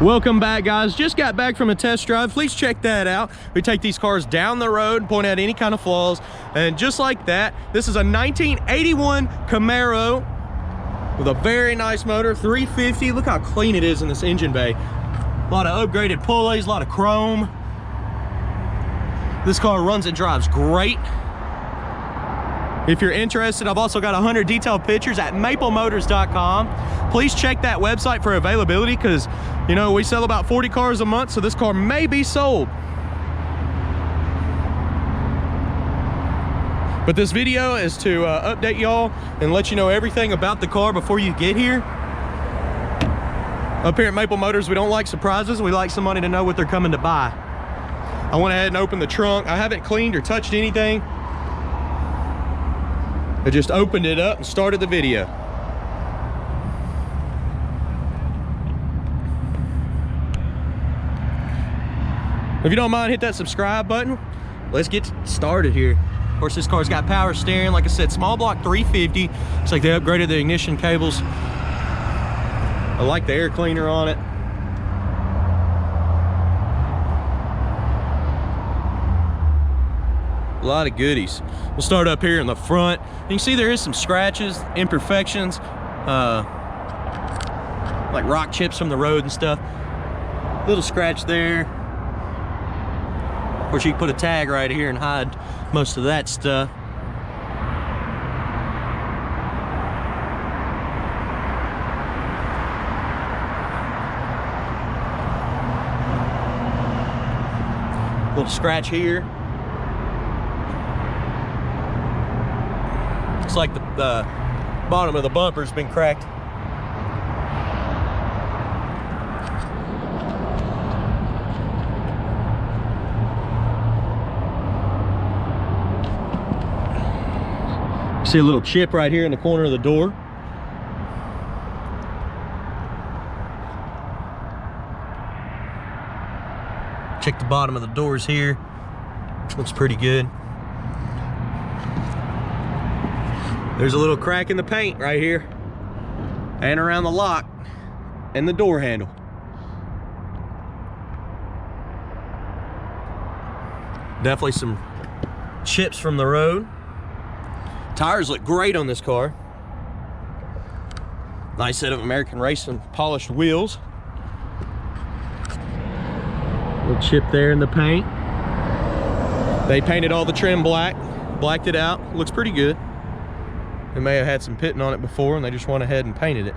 Welcome back, guys. Just got back from a test drive. Please check that out. We take these cars down the road, point out any kind of flaws, and just like that, this is a 1981 Camaro with a very nice motor, 350. Look how clean it is in this engine bay. A lot of upgraded pulleys, a lot of chrome. This car runs and drives great. If you're interested, I've also got 100 detailed pictures at weMainbsite.com. Please check that website for availability because, you know, we sell about 40 cars a month, so this car may be sold. But this video is to update y'all and let you know everything about the car before you get here. Up here at Maple Motors, we don't like surprises. We like somebody to know what they're coming to buy. I went ahead and opened the trunk. I haven't cleaned or touched anything. I just opened it up and started the video. If you don't mind, hit that subscribe button. Let's get started here. Of course, this car's got power steering. Like I said, small block 350. It's like they upgraded the ignition cables. I like the air cleaner on it. A lot of goodies. We'll start up here in the front. You can see there is some scratches, imperfections, like rock chips from the road and stuff. Little scratch there. Of course, you can put a tag right here and hide most of that stuff. Little scratch here. Looks like the bottom of the bumper's been cracked. See a little chip right here in the corner of the door. Check the bottom of the doors here. Looks pretty good. There's a little crack in the paint right here and around the lock and the door handle. Definitely some chips from the road. Tires look great on this car. Nice set of American Racing polished wheels. Little chip there in the paint. They painted all the trim black, blacked it out. Looks pretty good. They may have had some pitting on it before and they just went ahead and painted it.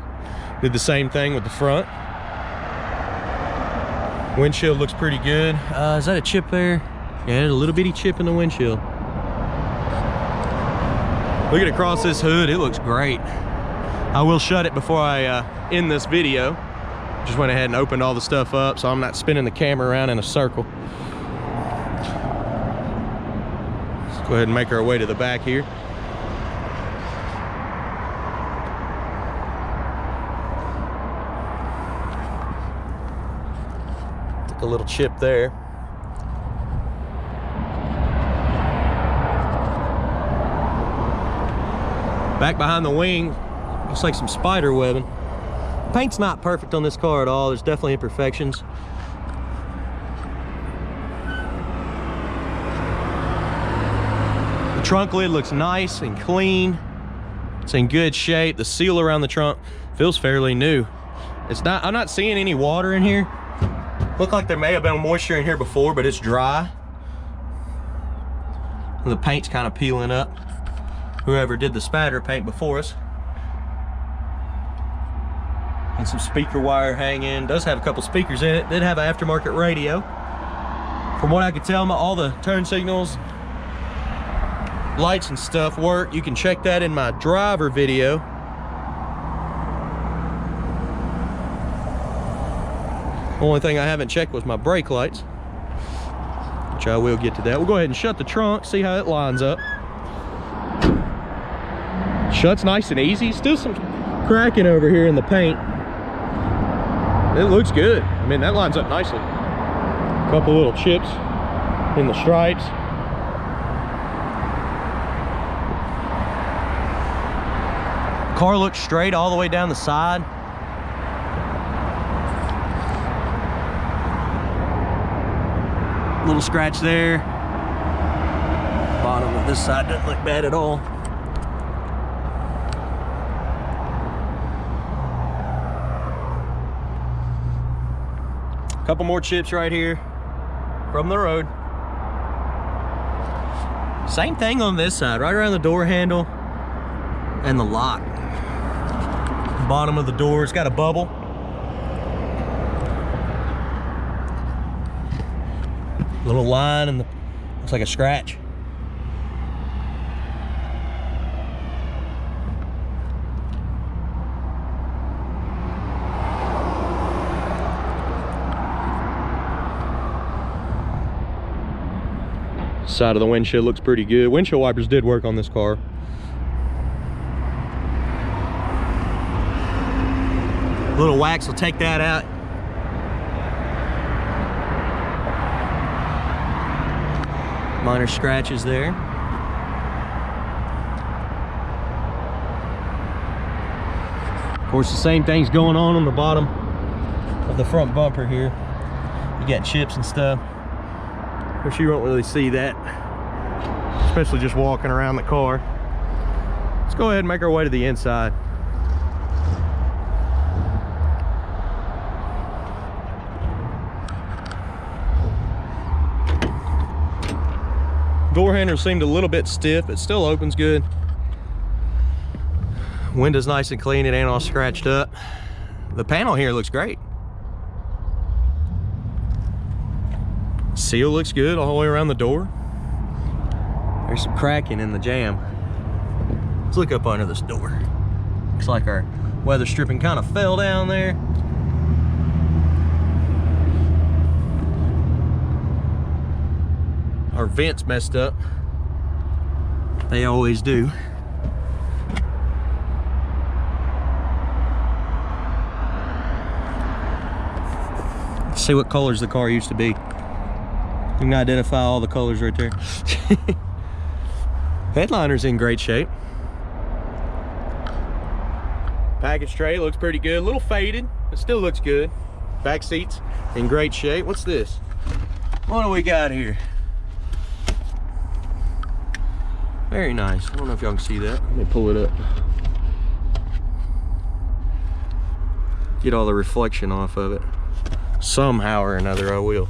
Did the same thing with the front. Windshield looks pretty good. Is that a chip there? Yeah, a little bitty chip in the windshield. Looking across this hood, it looks great. I will shut it before I end this video. Just went ahead and opened all the stuff up so I'm not spinning the camera around in a circle. Let's go ahead and make our way to the back here. A little chip there. Back behind the wing, looks like some spider webbing. Paint's not perfect on this car at all. There's definitely imperfections. The trunk lid looks nice and clean. It's in good shape. The seal around the trunk feels fairly new. I'm not seeing any water in here. Looked like there may have been moisture in here before, but it's dry. And the paint's kind of peeling up. Whoever did the spatter paint before us. And some speaker wire hanging. Does have a couple speakers in it. Did have an aftermarket radio. From what I could tell, all the turn signals, lights and stuff work. You can check that in my driver video. Only thing I haven't checked was my brake lights, which I will get to that. We'll go ahead and shut the trunk, see how it lines up. Shuts nice and easy. Still some cracking over here in the paint. It looks good. I mean, that lines up nicely. A couple little chips in the stripes. Car looks straight all the way down the side. Little scratch there. Bottom of this side doesn't look bad at all. Couple more chips right here from the road. Same thing on this side, right around the door handle and the lock. Bottom of the door, it's got a bubble. Little line and looks like a scratch. Side of the windshield looks pretty good. Windshield wipers did work on this car. Little wax will take that out. Minor scratches there. Of course, the same thing's going on the bottom of the front bumper here. You got chips and stuff. Of course, you won't really see that, especially just walking around the car. Let's go ahead and make our way to the inside. Door handle seemed a little bit stiff. It still opens good. Window's nice and clean. It ain't all scratched up. The panel here looks great. Seal looks good all the way around the door. There's some cracking in the jamb. Let's look up under this door. Looks like our weather stripping kind of fell down there. Our vents messed up. They always do. Let's see what colors the car used to be. You can identify all the colors right there. Headliner's in great shape. Package tray looks pretty good. A little faded, but still looks good. Back seats in great shape. What's this? What do we got here? Very nice. I don't know if y'all can see that. Let me pull it up. Get all the reflection off of it. Somehow or another I will.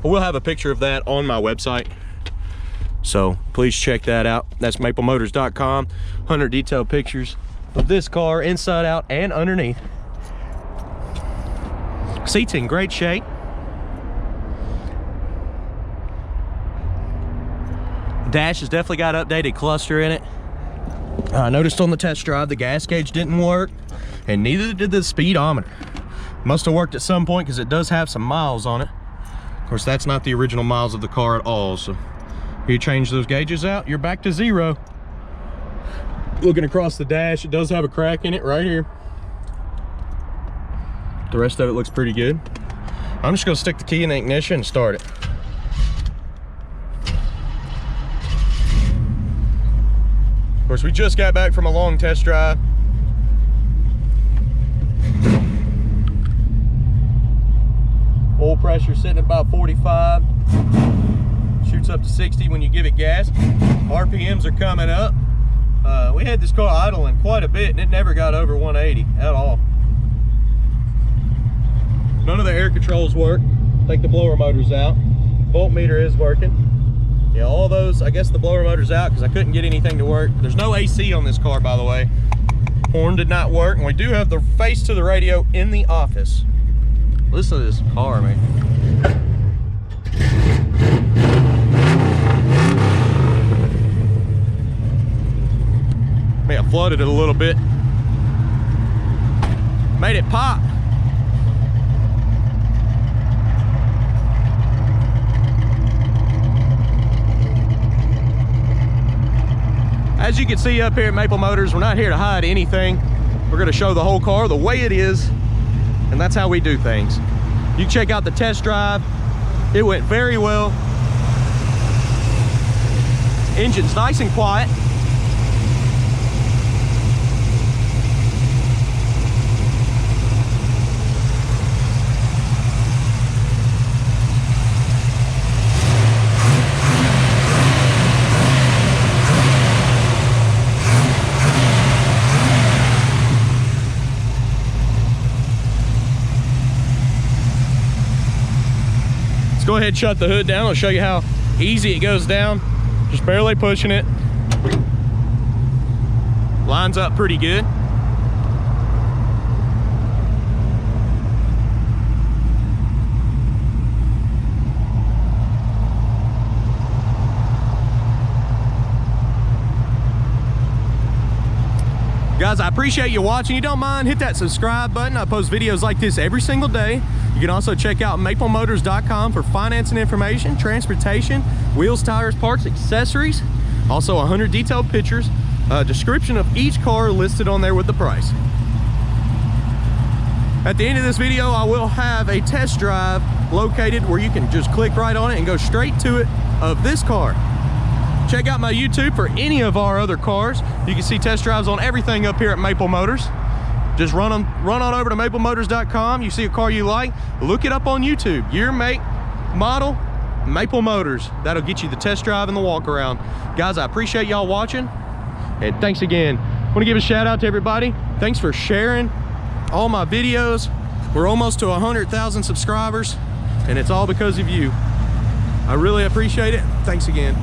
We'll have a picture of that on my website, so please check that out. That's maple-motors.com. 100 detailed pictures of this car inside out and underneath. Seats in great shape. Dash has definitely got updated cluster in it. I noticed on the test drive the gas gauge didn't work, and neither did the speedometer. Must have worked at some point because it does have some miles on it. Of course, that's not the original miles of the car at all, so if you change those gauges out, you're back to zero. Looking across the dash, it does have a crack in it right here. The rest of it looks pretty good. I'm just gonna stick the key in the ignition and start it. Of course, we just got back from a long test drive. Oil pressure sitting at about 45. Shoots up to 60 when you give it gas. RPMs are coming up. We had this car idling quite a bit and it never got over 180 at all. None of the air controls work. Take the blower motors out. Voltmeter is working. Yeah, all those, I guess the blower motor's out because I couldn't get anything to work. There's no AC on this car, by the way. Horn did not work, and we do have the face to the radio in the office. Listen to this car, man. May have flooded it a little bit. Made it pop. As you can see up here at Maple Motors, we're not here to hide anything. We're going to show the whole car the way it is, and that's how we do things. You can check out the test drive. It went very well. Engine's nice and quiet. ahead and shut the hood down. I'll show you how easy it goes down. Just barely pushing it. Lines up pretty good. Guys, I appreciate you watching. You don't mind, hit that subscribe button. I post videos like this every single day. You can also check out MapleMotors.com for financing information, transportation, wheels, tires, parts, accessories. Also 100 detailed pictures, a description of each car listed on there with the price. At the end of this video, I will have a test drive located where you can just click right on it and go straight to it of this car. Check out my YouTube for any of our other cars. You can see test drives on everything up here at Maple Motors. Just run on over to MapleMotors.com. You see a car you like, look it up on YouTube. Year, make, model, Maple Motors. That'll get you the test drive and the walk around. Guys, I appreciate y'all watching, and thanks again. I want to give a shout out to everybody. Thanks for sharing all my videos. We're almost to 100,000 subscribers, and it's all because of you. I really appreciate it. Thanks again.